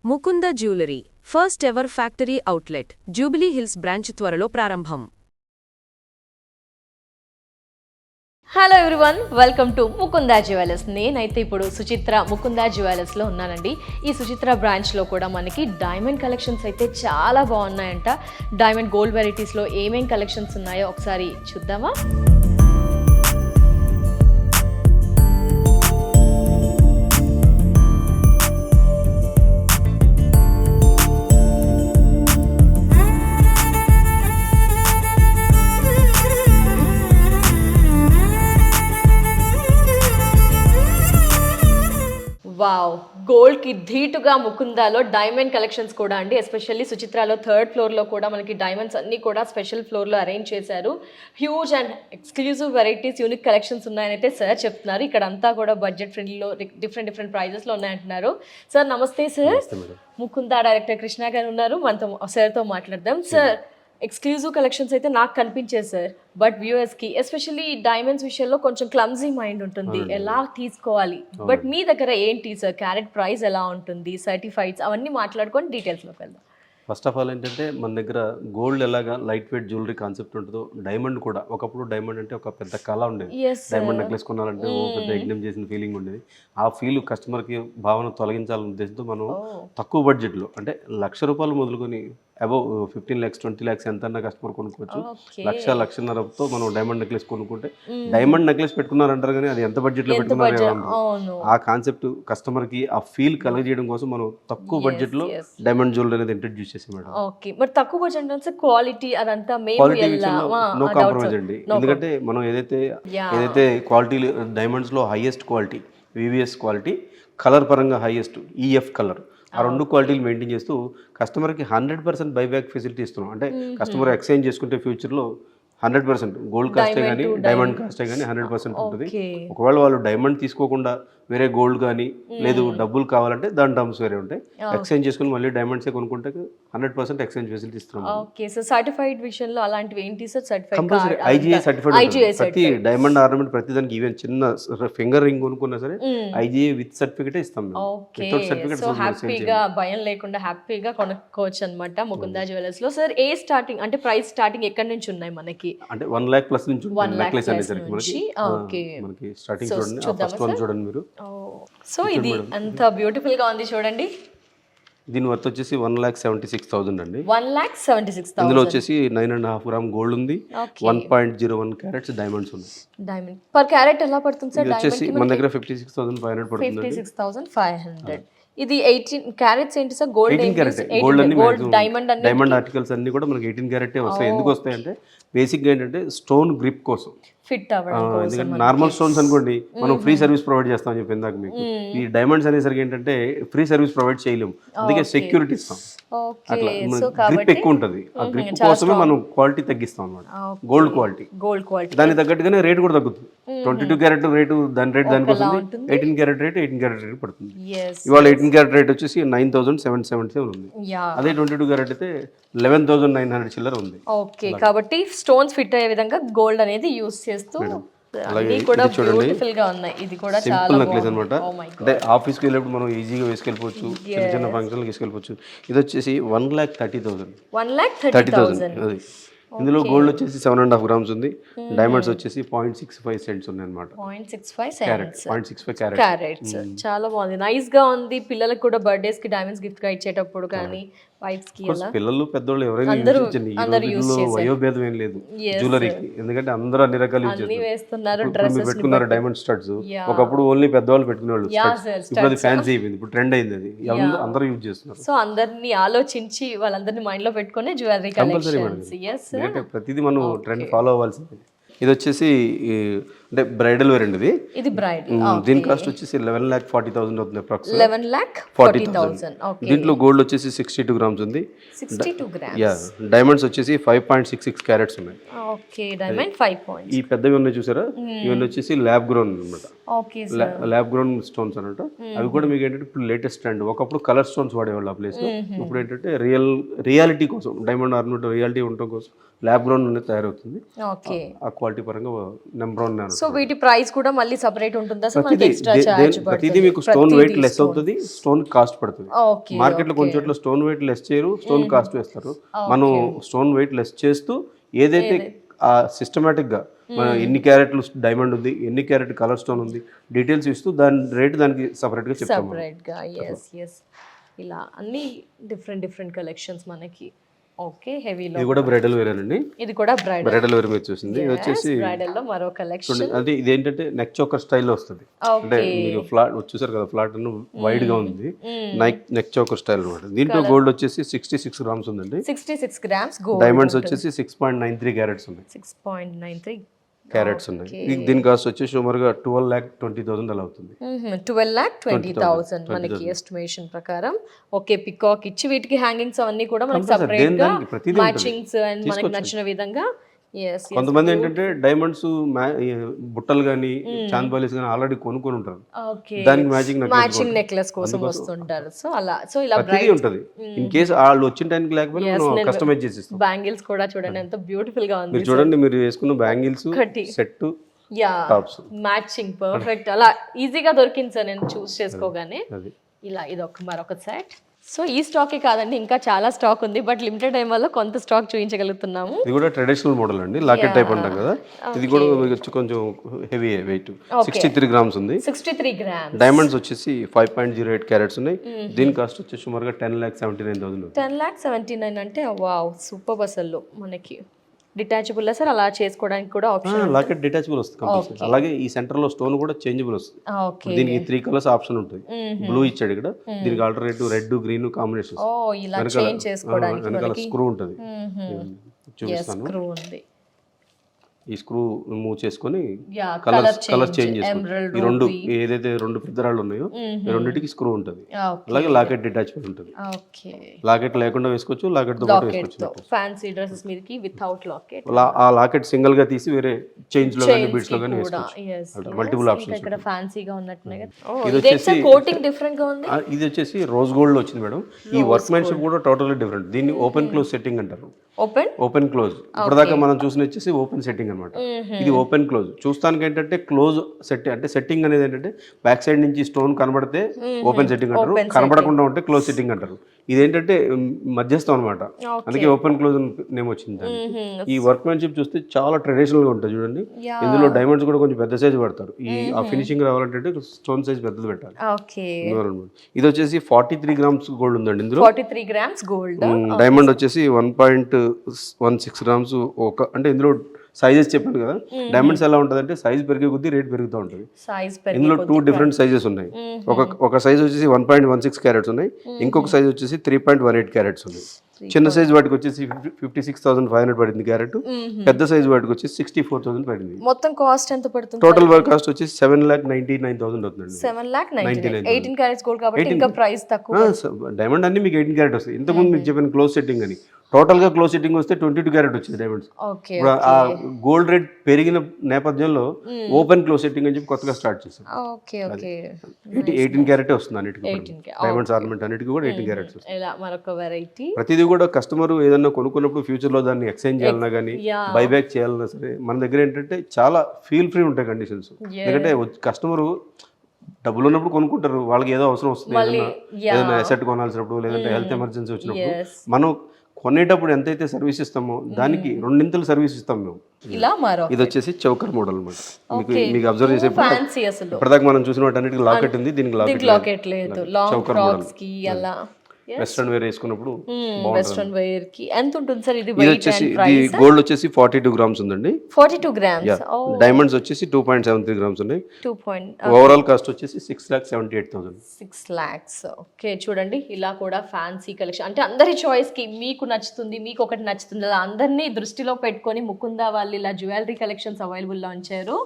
Mukunda jewellery first ever factory outlet Jubilee Hills branch త్వరలో ప్రారంభం. Hello everyone, welcome to Mukunda jewellers. నేనైతే ఇప్పుడు సుచిత్ర ముకుందా జ్యువెలర్స్లో ఉన్నానండి. ఈ సుచిత్ర బ్రాంచ్లో కూడా మనకి డైమండ్ కలెక్షన్స్ అయితే చాలా బాగున్నాయంట. డైమండ్ గోల్డ్ వెరైటీస్లో ఏమేం కలెక్షన్స్ ఉన్నాయో ఒకసారి చూద్దామా? వావ్, గోల్డ్కి ధీటుగా ముకుందాలో డైమండ్ కలెక్షన్స్ కూడా అండి. ఎస్పెషల్లీ సుచిత్రాలో థర్డ్ ఫ్లోర్లో కూడా మనకి డైమండ్స్ అన్నీ కూడా స్పెషల్ ఫ్లోర్లో అరేంజ్ చేశారు. Huge and exclusive varieties, unique collections ఉన్నాయని అయితే సార్ చెప్తున్నారు. ఇక్కడ అంతా కూడా బడ్జెట్ ఫ్రెండ్లీలో డిఫరెంట్ ప్రైజెస్లో ఉన్నాయంటున్నారు. సార్ నమస్తే సార్. ముకుందా డైరెక్టర్ కృష్ణ గారు ఉన్నారు, మనతో సార్తో మాట్లాడదాం. సార్, ఎక్స్క్లూజివ్ కలెక్షన్స్ అయితే నాకు కనిపించేది సార్, బట్ వ్యూయర్స్కి ఎస్పెషల్లీ డైమండ్స్ విషయంలో కొంచెం క్లమ్జీ మైండ్ ఉంటుంది, ఎలా తీసుకోవాలి. బట్ మీ దగ్గర ఏంటి సార్, క్యారెట్ ప్రైస్ ఎలా ఉంటుంది, సర్టిఫైడ్స్ అవన్నీ మాట్లాడుకొని డీటెయిల్స్లోకి వెళ్దాం. ఫస్ట్ ఆఫ్ ఆల్ ఏంటంటే మన దగ్గర గోల్డ్ ఎలాగా లైట్ వెయిట్ జ్యువెలరీ కాన్సెప్ట్ ఉంటుందో, డైమండ్ కూడా ఒకప్పుడు డైమండ్ అంటే ఒక పెద్ద కళ ఉండేది. డైమండ్ నెక్లెస్ కొనాలంటే ఓ పెద్ద యజ్ఞం చేసిన ఫీలింగ్ ఉండేది. ఆ ఫీల్ కస్టమర్కి భావన తొలగించాలనే ఉద్దేశంతో మనం తక్కువ బడ్జెట్లో అంటే ₹1,00,000 మొదలుకొని అబౌవ్ 15 lakhs 20 lakhs ఎంత అన్న కస్టమర్ కొనుక్కోవచ్చు. లక్షన్నరతో మనం డైమండ్ నెక్లెస్ కొనుక్కుంటే డైమండ్ నెక్లెస్ పెట్టుకున్నారంటారు కానీ అది ఎంత బడ్జెట్లో పెట్టుకున్నారో ఆ కాన్సెప్ట్ కస్టమర్కి ఆ ఫీల్ కలగజేయడం కోసం మనం తక్కువ బడ్జెట్లో డైమండ్ జ్యువెలరీ అనేది ఇంట్రడ్యూస్ చేసాం మేడం. ఓకే, మరి తక్కువ బడ్జెట్ అంటే క్వాలిటీ అదంతా నో కాంప్రమైజ్ అండి. ఎందుకంటే మనం ఏదైతే క్వాలిటీ డైమండ్స్ లో highest quality VVS quality, colour పరంగా హైయెస్ట్ ఈఎఫ్ కలర్, ఆ రెండు క్వాలిటీలు మెయింటైన్ చేస్తూ కస్టమర్కి 100% బైబ్యాక్ ఫెసిలిటీ ఇస్తున్నాం. అంటే కస్టమర్ ఎక్స్చేంజ్ చేసుకుంటే ఫ్యూచర్లో 100% గోల్డ్ కాస్టే కానీ డైమండ్ కాస్టే కానీ 100% ఉంటుంది. ఒకవేళ వాళ్ళు డైమండ్ తీసుకోకుండా వేరే గోల్డ్ కానీ లేదు డబ్బులు కావాలంటే దాని టర్మ్స్ వేరే ఉంటాయి. ఎక్స్చేంజ్ చేసుకుని మళ్ళీ డైమండ్సే కొనుక్కుంటే 100% ఎక్స్చేంజ్ ఫెసిలిటీ ఇస్తున్నాం. ఓకే, సో సర్టిఫైడ్ విషయంలో అలాంటివి ఏంటి సార్? కంపల్సరీ ఐజీఐ సర్టిఫైడ్ ప్రతి డైమండ్ ఆర్నమెంట్ ప్రతి దానికి ఈవెన్ చిన్న ఫింగర్ రింగ్ కొనుక్కున్నా సరే ఐజీఐ విత్ సర్టిఫికేట్ ఇస్తాం. సో హ్యాపీగా భయం లేకుండా హ్యాపీగా కొనుక్కోవచ్చు అనమాట ముకుందా జ్యువెలర్స్ లో. సార్, ఏ స్టార్టింగ్ అంటే ప్రైస్ స్టార్టింగ్ ఎక్కడి నుంచి ఉన్నాయి మనకి? అంటే 1 lakh ప్లస్ నుంచి నెక్లెస్ అనేసరికి మనకి స్టార్టింగ్ చూడండి. ఫస్ట్ వన్ చూడండి మీరు. సో ఇది అంత బ్యూటిఫుల్ గా ఉంది చూడండి. దీని వర్త్ వచ్చేసి 1,76,000 అండి. 1,76,000. ఇందులో వచ్చేసి 9.5 గ్రామ్ గోల్డ్ ఉంది, 1.01 క్యారెట్స్ డైమండ్స్ ఉంది. డైమండ్ పర్ క్యారెట్ ఎలా పడుతుంది సార్? వచ్చేసి మన దగ్గర 56,500 పడుతుంది. 56,500. ఇది 18 క్యారెట్స్ ఏంటి సార్? గోల్డ్ 18 క్యారెట్ గోల్డ్ అన్ని డైమండ్ ఆర్టికల్స్ అన్ని కూడా మనకి 18 క్యారెట్ వస్తాయి. ఎందుకు వస్తాయి అంటే బేసిక్ గా ఏంటంటే స్టోన్ గ్రిప్ కోసం, ఫిట్ అవ్వడం. ఎందుకంటే నార్మల్ స్టోన్స్ అనుకోండి మనం ఫ్రీ సర్వీస్ ప్రొవైడ్ చేస్తామని చెప్పి ఇందాక మీకు. ఈ డైమండ్స్ అనేసరికి ఏంటంటే ఫ్రీ సర్వీస్ ప్రొవైడ్ చేయలేము, అందుకే సెక్యూరిటీ ఇస్తాం. అట్లా గ్రిప్ ఎక్కువ ఉంటుంది. ఆ గ్రిప్ కోసమే మనం క్వాలిటీ తగ్గిస్తాం అన్నమాట. గోల్డ్ క్వాలిటీ దానికి తగ్గట్టుగానే రేట్ కూడా తగ్గుతుంది. 22 క్యారెట్ రేటు దాని రేట్ దానికి వస్తుంది, 18 క్యారెట్ రేట్ 18 క్యారెట్ రేట్ పడుతుంది. ఇవాళ 18 క్యారెట్ రేట్ వచ్చేసి 9,777 ఉంది. అదే 22 క్యారెట్ అయితే 11,900 చిల్లర ఉంది. ఓకే, కాబట్టి స్టోన్స్ ఫిట్ అయ్యే విధంగా గోల్డ్ అనేది యూస్ చేస్తూ బ్యూటిఫుల్ గా ఉన్నాయి. ఇది కూడా సింపుల్ నెక్లెస్ అనమాట. అంటే ఆఫీస్కి వెళ్ళినప్పుడు మనం ఈజీగా వేసుకెళ్ళిపోవచ్చు, చిన్న చిన్న ఫంక్షన్లకు వేసుకెళ్ళిపోవచ్చు. ఇది వచ్చేసి 1,30,000. 1,30,000. అది ఇందులో గోల్డ్ వచ్చేసి 7.5 గ్రామ్స్ ఉంది, డైమండ్స్ వచ్చేసి 0.65 cents ఉన్నాయి అనమాట. 0.65 క్యారెట్స్. చాలా బాగుంది, నైస్ గా ఉంది. పిల్లలకు కూడా బర్త్డేస్ కి డైమండ్స్ గిఫ్ట్ గా ఇచ్చేటప్పుడు కానీ వైఫ్స్ కి పిల్లలు పెద్దోళ్ళు ఎవరైనా వయోభేదం ఏం లేదు జ్యువెలరీకి. ఎందుకంటే అందరూ అన్ని రకాలు యూజ్ చేస్తున్నారు. పెట్టుకున్నారు డైమండ్ స్టడ్స్. ఒకప్పుడు ఓన్లీ పెద్దవాళ్ళు పెట్టుకునేవాళ్ళు, ఇప్పుడు అది ఫ్యాన్సీ అయిపోయింది, ఇప్పుడు ట్రెండ్ అయింది, అది అందరూ యూజ్ చేస్తున్నారు. సో అందరినీ ఆలోచించి వాళ్ళందరినీ మైండ్ లో పెట్టుకునే జ్యువెలరీ కలెక్షన్స్. ఎందుకంటే ప్రతిదీ మనం ట్రెండ్ ఫాలో అవ్వాల్సింది. ఇది వచ్చేసి అంటే బ్రైడల్ వేర్ అండి. ఇది దీని కాస్ట్ వచ్చేసి 11,40,000 అవుతుంది, అప్రాక్స్ 11,40,000. దీంట్లో గోల్డ్ వచ్చేసి 62 గ్రామ్స్ ఉంది. డైమండ్స్ వచ్చేసి 5.66 క్యారెట్స్ ఉన్నాయి. ఈ పెద్దవి ఉన్నాయి చూసారా, ఇవన్నీ వచ్చేసి ల్యాబ్ గ్రోన్ అనమాట. ల్యాబ్ గ్రోన్ స్టోన్స్ అనమాట. అవి కూడా మీకు ఏంటంటే ఇప్పుడు లేటెస్ట్ ట్రెండ్. ఒకప్పుడు కలర్ స్టోన్స్ వాడేవాళ్ళు ఆ ప్లేస్, ఇప్పుడు ఏంటంటే రియాలిటీ కోసం డైమండ్ ఆర్నమెంట్ రియాలిటీ ఉండటం కోసం ల్యాబ్ గ్రౌండ్ అనేది తయారవుతుంది. ఆ క్వాలిటీ పరంగా నెంబర్ 1 సో వీటి ప్రైస్ కూడా మళ్ళీ సెపరేట్ ఉంటుందా సార్ మనకి ఎక్స్ట్రా చార్జ్ ప్రతిదీ మీకు స్టోన్ వెయిట్ లెస్ అవుతుంది, స్టోన్ కాస్ట్ పడుతుంది. ఓకే మార్కెట్ లో కొంచెం చోట్ల స్టోన్ వెయిట్ లెస్ చేయరు, స్టోన్ కాస్ట్ వేస్తారు. మనం స్టోన్ వెయిట్ లెస్ చేస్తూ ఏదైతే సిస్టమేటిక్ గా మన ఎన్ని క్యారెట్లు డైమండ్ ఉంది, ఎన్ని క్యారెట్ కలర్ స్టోన్ ఉంది, డీటెయిల్స్ ఇస్తూ దాని రేట్ దానికి సపరేట్ గా చెప్తాము. సెపరేట్ గా ఎస్ ఇలా అన్ని డిఫరెంట్ కలెక్షన్స్ మనకి. ఓకే హెవీలో ఇది కూడా బ్రైడల్ వేర్ అండి, ఇది కూడా బ్రైడల్ వేర్ మీరు చూసింది. ఇది వచ్చేసి బ్రైడల్ లో మరో కలెక్షన్. అంటే ఇది ఏంటంటే నెక్ చోకర్ స్టైల్లో వస్తుంది. అంటే మీరు ఫ్లాట్ చూసారు కదా, ఫ్లాట్ వైడ్ గా ఉంది, నెక్ చోకర్ స్టైల్ అనమాట. దీంట్లో గోల్డ్ వచ్చేసి 66 గ్రామ్స్ ఉందండి, 66 గ్రామ్స్ గోల్డ్. డైమండ్స్ వచ్చేసి 6.93 క్యారెట్స్ ఉన్నాయి, 6.93 క్యారెట్స్ ఉన్నాయి. దీని కాస్ట్ వచ్చేసి సుమారుగా 12,20,000 అలా అవుతుంది. 12,20,000 మనకి ఎస్టిమేషన్ ప్రకారం. ఓకే పికాక్ ఇచ్చి వీటికి హ్యాంగింగ్స్ అవన్నీ కూడా మనకి సెపరేట్ గా మ్యాచింగ్స్ అండ్ మనకి నచ్చిన విధంగా. కొంతమంది ఏంటంటే డైమండ్స్ బుట్టలు కానీ చాందబాలీస్ కానీ ఆల్రెడీ కొనుక్కొని ఉంటారు, దానికి మ్యాచింగ్ నెక్లెస్ కోసం వస్తుంటారు. సో అలా సో ఇలా ఉంటది. ఇన్ కేసు వాళ్ళు వచ్చిన టైంకి లేకపోతే మనం కస్టమైజ్ చేసి ఇస్తాం. బ్యాంగిల్స్ కూడా చూడండి ఎంత బ్యూటిఫుల్ గా ఉంది. మీరు చూడండి, మీరు వేసుకున్న bangles set tops matching perfect అలా ఈజీగా దొరికింది సార్ నేను చూస్ చేసుకోగానే. ఇలా ఇది మరొక సెట్. సో ఈ స్టాకే కాదండి, ఇంకా చాలా స్టాక్ ఉంది, బట్ లిమిటెడ్ టైం వల్ల కొంత స్టాక్ చూపించగలుగుతున్నాము. ఇది కూడా ట్రెడిషనల్ మోడల్ అండి, లాకెట్ టైప్ అంటాం కదా. ఇది కూడా కొంచెం హెవీ వెయిట్, 63 గ్రామ్స్ ఉంది. 63 గ్రామ్స్. డైమండ్స్ వచ్చేసి 5.08 క్యారెట్స్ ఉన్నాయి. దీని కాస్ట్ వచ్చేసి సుమారుగా 10,79,000. 10,79,000 అంటే వావ్ సూపర్ అసలు. మనకి డిటాచబుల్ సార్, అలా చేసుకోవడానికి కూడా ఆప్షన్. లాకెట్ డిటాచబుల్ వస్తుంది కంపల్సరీ. అలాగే ఈ సెంటర్ లో స్టోన్ కూడా చేంజబుల్ వస్తుంది. దీనికి 3 కలర్స్ ఆప్షన్ ఉంటుంది. బ్లూ ఇచ్చాడు ఇక్కడ, దీనికి ఆల్టర్నేటివ్ రెడ్ గ్రీన్ కాంబినేషన్. ఇలా చేంజ్ చేసుకోవడానికి వెనకాల స్క్రూ ఉంటుంది, చూపిస్తాను. స్క్రూ ఉంది. ఈ స్క్రూ మూవ్ చేసుకొని కలర్ చేంజ్ చేసుకోవాలి. ఈ రెండు ఏదైతే రెండు పెద్ద రాళ్ళు ఉన్నాయో ఈ రెండింటికి స్క్రూ ఉంటుంది. అలాగే లాకెట్ డిటాచ్మెంట్ ఉంటుంది. లాకెట్ లేకుండా వేసుకోవచ్చు, లాకెట్ తో పాటు వేసుకోవచ్చు. ఫ్యాన్సీ డ్రెస్సెస్ మీదకి వితౌట్ లాకెట్. ఆ లాకెట్ సింగిల్ గా తీసి వేరే చైన్స్ లో గాని బీడ్స్ లో గాని వేసుకోవచ్చు. Multiple options. ఇక్కడ ఫ్యాన్సీగా ఉన్నట్టునే కదా. ఇది వచ్చేసి కోటింగ్ డిఫరెంట్ గా ఉంది. ఇది వచ్చేసి రోజ్ గోల్డ్ లో వచ్చింది మేడం. ఈ వర్క్మెన్షిప్ కూడా టోటల్లీ డిఫరెంట్. దీన్ని ఓపెన్ క్లోజ్ సెట్టింగ్ అంటారు. Open close. ఇప్పటిదాకా మనం చూసిన వచ్చేసి ఓపెన్ సెట్టింగ్ అనమాట. ఇది ఓపెన్ క్లోజ్. చూస్తానికి ఏంటంటే క్లోజ్ సెట్టింగ్ అంటే సెట్టింగ్ అనేది ఏంటంటే బ్యాక్ సైడ్ నుంచి స్టోన్ కనబడితే ఓపెన్ సెట్టింగ్ అంటారు, కనబడకుండా ఉంటే క్లోజ్ సెట్టింగ్ అంటారు. ఇదేంటంటే మధ్యస్థం అనమాట, అందుకే ఓపెన్ క్లోజ్ నేమ్ వచ్చింది. ఈ వర్క్మెన్షిప్ చూస్తే చాలా ట్రెడిషనల్ గా ఉంటుంది చూడండి. ఇందులో డైమండ్స్ కూడా కొంచెం పెద్ద సైజ్ పడతారు. ఆ ఫినిషింగ్ రావాలంటే స్టోన్ సైజ్ పెద్దది పెట్టాలి. ఇది వచ్చేసి 43 గ్రామ్స్ గోల్డ్ ఉందండి ఇందులో. 43 గ్రామ్స్ గోల్డ్. డైమండ్ వచ్చేసి 1.16 గ్రామ్స్. అంటే ఇందులో సైజెస్ చెప్పాను కదా, డైమండ్స్ ఎలా ఉంటుంది అంటే సైజ్ పెరిగే కొద్దీ రేట్ పెరుగుతూ ఉంటుంది. ఇందులో 2 డిఫరెంట్ సైజెస్ ఉన్నాయి. ఒక సైజ్ వచ్చేసి 1.16 క్యారెట్స్ ఉన్నాయి, ఇంకొక సైజ్ వచ్చేసి 3.18 క్యారెట్స్ ఉన్నాయి. చిన్న సైజ్ వాటికి వచ్చేసి 56,500 పడింది క్యారెట్, పెద్ద సైజ్ వాటికి వచ్చేసి 64,000 పడింది. మొత్తం కాస్ట్ ఎంత పడుతుంది? టోటల్ వర్క్ కాస్ట్ వచ్చేసి 7,99,000 అవుతుందండి. 7,99,000. 18 క్యారెట్స్ గోల్డ్ కాబట్టి ఇంకా ప్రైస్ తక్కువ. డైమండ్ అన్ని మీకు 18 క్యారెట్ వస్తాయి. ఇంతకుముందు మీకు చెప్పిన క్లోజ్ సెట్టింగ్ అని టోటల్ గా క్లోజ్ సెట్టింగ్ వస్తే 22 క్యారెట్ వచ్చింది డైమండ్స్. ఇప్పుడు ఆ గోల్డ్ రేట్ పెరిగిన నేపథ్యంలో ఓపెన్ క్లోజ్ సెట్టింగ్ అని చెప్పి కొత్తగా స్టార్ట్ చేశారు. 18 క్యారెట్ వస్తుంది అన్నిటికీ. డైమండ్స్ ఆర్నమెంట్ అన్నిటికీ కూడా 18 క్యారెట్స్ వస్తుంది. ప్రతిదీ కూడా కస్టమర్ ఏదన్నా కొనుక్కున్నప్పుడు ఫ్యూచర్ లో దాన్ని ఎక్స్చేంజ్ చేయాలన్నా కానీ బైబ్యాక్ చేయాలన్నా సరే మన దగ్గర ఏంటంటే చాలా ఫీల్ ఫ్రీ ఉంటాయి కండిషన్స్. ఎందుకంటే కస్టమర్ డబ్బులు ఉన్నప్పుడు కొనుక్కుంటారు, వాళ్ళకి ఏదో అవసరం వస్తుంది, ఏదైనా అసెట్ కొనాల్సినప్పుడు లేదంటే హెల్త్ ఎమర్జెన్సీ వచ్చినప్పుడు మనం కొనేటప్పుడు ఎంతైతే సర్వీస్ ఇస్తామో దానికి 2 సర్వీస్ ఇస్తాం మేము. ఇది వచ్చేసి చౌకర్ మోడల్ అనమాట. మీకు అబ్జర్వ్ చేసే ఇప్పటిదాకా మనం చూసిన వాటి అన్నిటికీ లాకెట్ ఉంది, దీనికి లాకెట్ లేదు. చౌకర్ మోడల్ వెస్ట్రన్ వేర్ వేసుకున్నప్పుడు వెస్ట్రన్ వేర్ కి ఎంత ఉంటుంది సార్? ఇది వచ్చేసి గోల్డ్ వచ్చేసి 42 గ్రామ్స్ ఉందండి. 42 గ్రామ్స్. డైమండ్స్ వచ్చేసి 2.73 గ్రామ్స్ ఉన్నాయి. ఓవరాల్ కాస్ట్ వచ్చేసి 6,78,000. 6 lakhs. ఓకే చూడండి, ఇలా కూడా ఫ్యాన్సీ కలెక్షన్ అంటే అందరి చాయిస్ కి మీకు నచ్చుతుంది, మీకు ఒకటి నచ్చుతుంది, అలా అందరినీ దృష్టిలో పెట్టుకొని ముకుందా వాళ్ళు ఇలా జ్యువెలరీ కలెక్షన్స్ అవైలబుల్ లో ఉంచారు.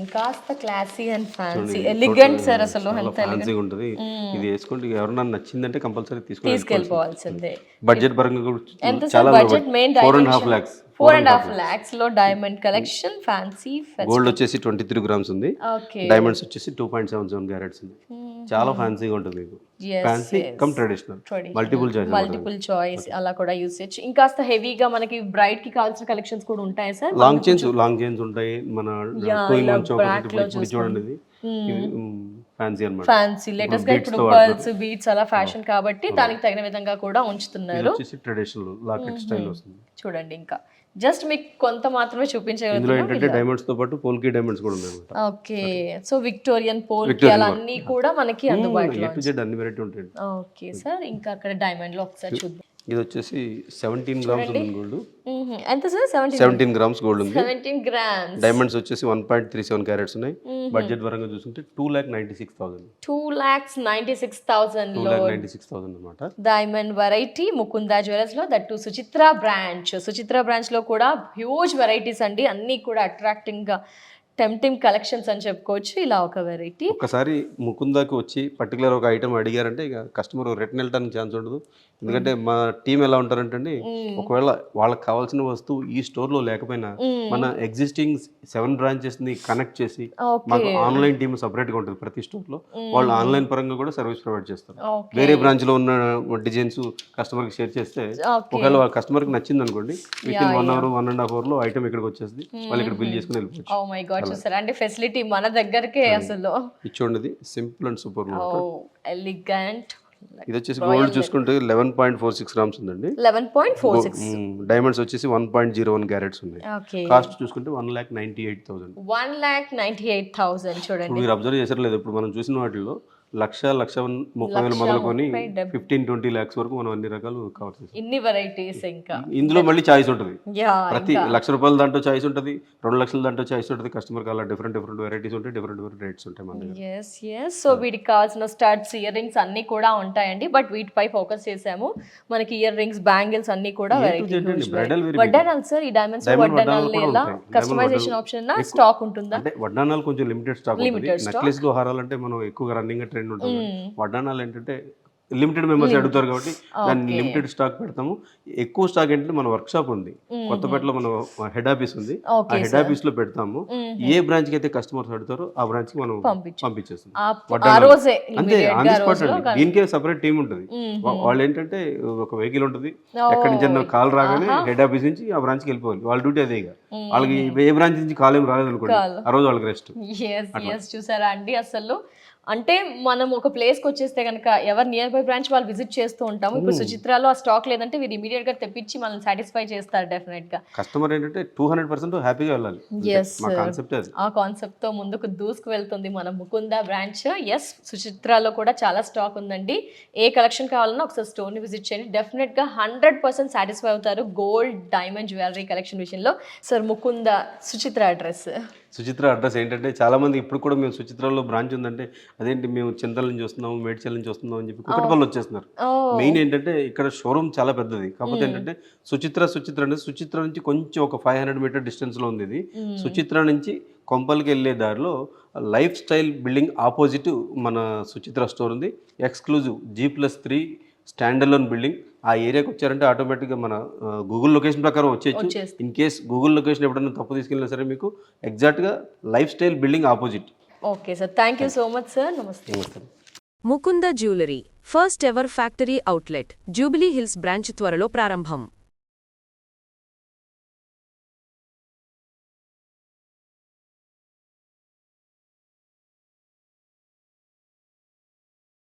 ఇంకాస్త classy and fancy elegant sir. అసలు ఎంత ఫ్యాన్సీగా ఉంటుంది. ఇది వేసుకుంటే ఎవరైనా నచ్చిందంటే కంపల్సరీ తీసుకెళ్ళిపోవాల్సిందే. బడ్జెట్ పరంగా ఎంత sir budget? Main 4.5 lakhs. 4.5 lakhs లో డైమండ్ కలెక్షన్ ఫ్యాన్సీ. గోల్డ్ వచ్చేసి 23 గ్రామ్స్ ఉంది. డైమండ్స్ వచ్చేసి 2.77 క్యారెట్స్ ఉంది. చాలా ఫ్యాన్సీగా ఉంటుంది మీకు. Yes, fancy come traditional, multiple choice. Multiple choice అలా కూడా యూస్ చేయొచ్చు. ఇంకాస్త హెవీగా మనకి బ్రైడ్ కి కావాల్సిన కలెక్షన్స్ కూడా ఉంటాయి సార్. లాంగ్ చైన్స్ ఉంటాయి. మన 2-in-1 ఇప్పుడు చూడండి, ఫ్యాన్సీ అన్నమాట. ఫ్యాన్సీ లేటెస్ట్ గా ఇప్పుడు పర్ల్స్ బీట్స్ అలా ఫ్యాషన్ కాబట్టి దానికి తగిన విధంగా కూడా ఉంచుతున్నారు. వచ్చేసి ట్రెడిషనల్ లాకెట్ స్టైల్ వస్తుంది. చూడండి, ఇంకా జస్ట్ మీకు కొంత మాత్రమే ఇందులో చూపించగలుగుతాం. ఏంటంటే డైమండ్స్ తో పాటు పోల్కి డైమండ్స్ కూడా ఉన్నాయి అన్నమాట. ఓకే, సో విక్టోరియన్ పోల్కి అలా అన్ని కూడా మనకి అందుబాటులో. A to Z అన్ని వెరైటీ ఉంటాయి. ఓకే సార్, ఇంకా అక్కడ డైమండ్ లో ఒకసారి చూద్దాం. ఇది వచ్చేసి 17 గ్రామ్స్ ఉంది గోల్డ్. ఎంత సార్? 17 గ్రామ్స్ గోల్డ్ ఉంది. 17 grams. డైమండ్స్ వచ్చేసి 1.37 క్యారెట్స్ ఉన్నాయి. బడ్జెట్ పరంగా చూసుకుంటే 2,96,000. 2,96,000 లో 2,96,000 అన్నమాట. డైమండ్ వెరైటీ ముకుందా జ్యువెలర్స్ లో, దట్టు సుచిత్ర బ్రాంచ్ లో కూడా హ్యూజ్ వెరైటీస్ అండి. అన్ని కూడా అట్రాక్టింగ్ గా టెంప్టింగ్ కలెక్షన్స్ అని చెప్పుకోవచ్చు. ఇలా ఒక వెరైటీ. ఒకసారి ముకుందాకి వచ్చి పర్టికులర్ ఒక ఐటమ్ అడిగారంటే ఇక కస్టమర్ రిటర్న్ వెళ్ళడానికి ఛాన్స్ ఉండదు. ఎందుకంటే మా టీం ఎలా ఉంటారంటే అండి, ఒకవేళ వాళ్ళకి కావాల్సిన వస్తువు ఈ స్టోర్ లో లేకపోయినా మన ఎగ్జిస్టింగ్ 7 బ్రాంచెస్ ని కనెక్ట్ చేసి మాకు ఆన్లైన్ టీమ్ సపరేట్ గా ఉంటుంది ప్రతి స్టోర్ లో. వాళ్ళు ఆన్లైన్ పరంగా కూడా సర్వీస్ ప్రొవైడ్ చేస్తారు. వేరే బ్రాంచ్ లో ఉన్న డిజైన్స్ కస్టమర్ కి షేర్ చేస్తే ఒకవేళ వాళ్ళ కస్టమర్ కి నచ్చింది అనుకోండి, విత్ ఇన్ 1 hour 1.5 hour లో ఐటమ్ ఇక్కడికి వచ్చేసి వాళ్ళు ఇక్కడ బిల్ చేసుకుని వెళ్ళిపోవచ్చు. ఓ మై గాడ్, చూసారా అంటే ఫెసిలిటీ మన దగ్గరకే అసలు. ఇచ్చుండేది సింపుల్ అండ్ సూపర్. ఎలిగెంట్. ఇది వచ్చేసి గోల్డ్ చూసుకుంటే 11.46 గ్రామ్స్ ఉందండి. 11.46. డైమండ్స్ వచ్చేసి 1.01 క్యారెట్స్ ఉన్నాయి. కాస్ట్ చూసుకుంటే 1,98,000. 1,98,000. చూడండి, మీరు అబ్జర్వ్ చేసారు లేదు, ఇప్పుడు మనం చూసిన వాటిలో 1,30,000 మొదలుకొని 15-20 lakhs వరకు మనం అన్ని రకాలు కవర్ చేస్తాం. ఇన్ని వెరైటీస్. ఇంకా ఇందులో మళ్ళీ చాయిస్ ఉంటుంది. ప్రతి ₹1,00,000 దాంట్లో చాయిస్ ఉంటుంది, 2 లక్షల దాంట్లో చాయిస్ ఉంటుంది. కస్టమర్ అలా డిఫరెంట్ వెరైటీస్ ఉంటాయి, డిఫరెంట్ రేట్స్ ఉంటాయి మన దగ్గర. సో వీటికి కావాల్సిన స్టడ్స్, ఇయర్ రింగ్స్ అన్ని కూడా ఉంటాయండి. బట్ వీటిపై ఫోకస్ చేసాము. మనకి ఇయర్ రింగ్స్, బ్యాంగిల్స్ అన్ని కూడా వడ్డానాలు సార్. ఈ డైమండ్స్ వడ్డానాలు ఎలా కస్టమైజేషన్ ఆప్షన్ స్టాక్ ఉంటుందా? అంటే వడ్డానాలు కొంచెం లిమిటెడ్ స్టాక్ ఉంటుంది. నెక్లెస్ లో హారాలంటే మనం ఎక్కువగా రన్నింగ్ ట్రెండ్ ఉంటుంది. వడ్డానాలు ఏంటంటే లిమిటెడ్ మెంబర్స్ అడుగుతారు కాబట్టి దాన్ని లిమిటెడ్ స్టాక్ పెడతాము. ఎక్కువ స్టాక్ ఏంటంటే మన వర్క్ షాప్ ఉంది కొత్తపేటలో, మన హెడ్ ఆఫీస్ ఉంది. ఆ హెడ్ ఆఫీస్ లో పెడతాము. ఏ బ్రాంచ్ కి అయితే కస్టమర్స్ అడుగుతారో ఆ బ్రాంచ్ కి మనం పంపించేస్తాం. అంతే, ఆన్ ది స్పాట్ అండి. దీనికే సపరేట్ టీం ఉంటుంది. వాళ్ళు ఏంటంటే ఒక వెహికల్ ఉంటుంది, ఎక్కడి నుంచి కాల్ రాగానే హెడ్ ఆఫీస్ నుంచి ఆ బ్రాంచ్ కి వెళ్ళిపోవాలి. వాళ్ళ డ్యూటీ అదే. ఇక వాళ్ళకి ఏ బ్రాంచ్ నుంచి కాల్ ఏం రాలేదు అనుకోండి, ఆ రోజు వాళ్ళకి రెస్ట్. చూసారా అండి, అసలు అంటే మనం ఒక ప్లేస్కి వచ్చేస్తే కనుక ఎవరు నియర్ బై బ్రాంచ్ వాళ్ళు విజిట్ చేస్తూ ఉంటాము. ఇప్పుడు సుచిత్రాలో ఆ స్టాక్ లేదంటే వీరు ఇమీడియట్ గా తెప్పించి మనల్ని సాటిస్ఫై చేస్తారు డెఫినెట్ గా. కస్టమర్ ఏంటంటే 200% హ్యాపీగా వెళ్ళాలి. ఆ కాన్సెప్ట్ తో ముందుకు దూసుకు వెళ్తుంది మన ముకుందా బ్రాంచ్. సుచిత్రాలో కూడా చాలా స్టాక్ ఉందండి. ఏ కలెక్షన్ కావాలన్నా ఒకసారి స్టోర్ ని విజిట్ చేయండి. డెఫినెట్ గా 100% సాటిస్ఫై అవుతారు గోల్డ్, డైమండ్, జ్యువెలరీ కలెక్షన్ విషయంలో. సార్ ముకుందా సుచిత్ర అడ్రస్ ఏంటంటే చాలా మంది ఇప్పుడు కూడా మేము సుచిత్రాలో బ్రాంచ్ ఉందంటే అదేంటి మేము చింతల నుంచి వస్తున్నాము, మేడ్చల్ నుంచి వస్తున్నాం అని చెప్పి కుకట్పల్లి వచ్చేస్తున్నారు. మెయిన్ ఏంటంటే ఇక్కడ షోరూమ్ చాలా పెద్దది. కాకపోతే ఏంటంటే సుచిత్ర అనేది సుచిత్ర నుంచి కొంచెం ఒక 500 మీటర్ డిస్టెన్స్ లో ఉంది. ఇది సుచిత్ర నుంచి కొంపల్కి వెళ్ళే దారిలో లైఫ్ స్టైల్ బిల్డింగ్ ఆపోజిట్ మన సుచిత్ర స్టోర్ ఉంది. Exclusive G+3 stand alone building. ఆ ఏరియాకి వచ్చారంటే ఆటోమేటిక్గా మన గూగుల్ లొకేషన్ ప్రకారం వచ్చేయచ్చు. ఇన్ కేస్ గూగుల్ లొకేషన్ ఎప్పుడైనా తప్పు తీసుకెళ్ళినా సరే మీకు ఎగ్జాక్ట్గా lifestyle building opposite. Okay sir, thank you so much sir. నమస్తే. Mukunda jewellery first ever factory outlet Jubilee Hills branch త్వరలో ప్రారంభం.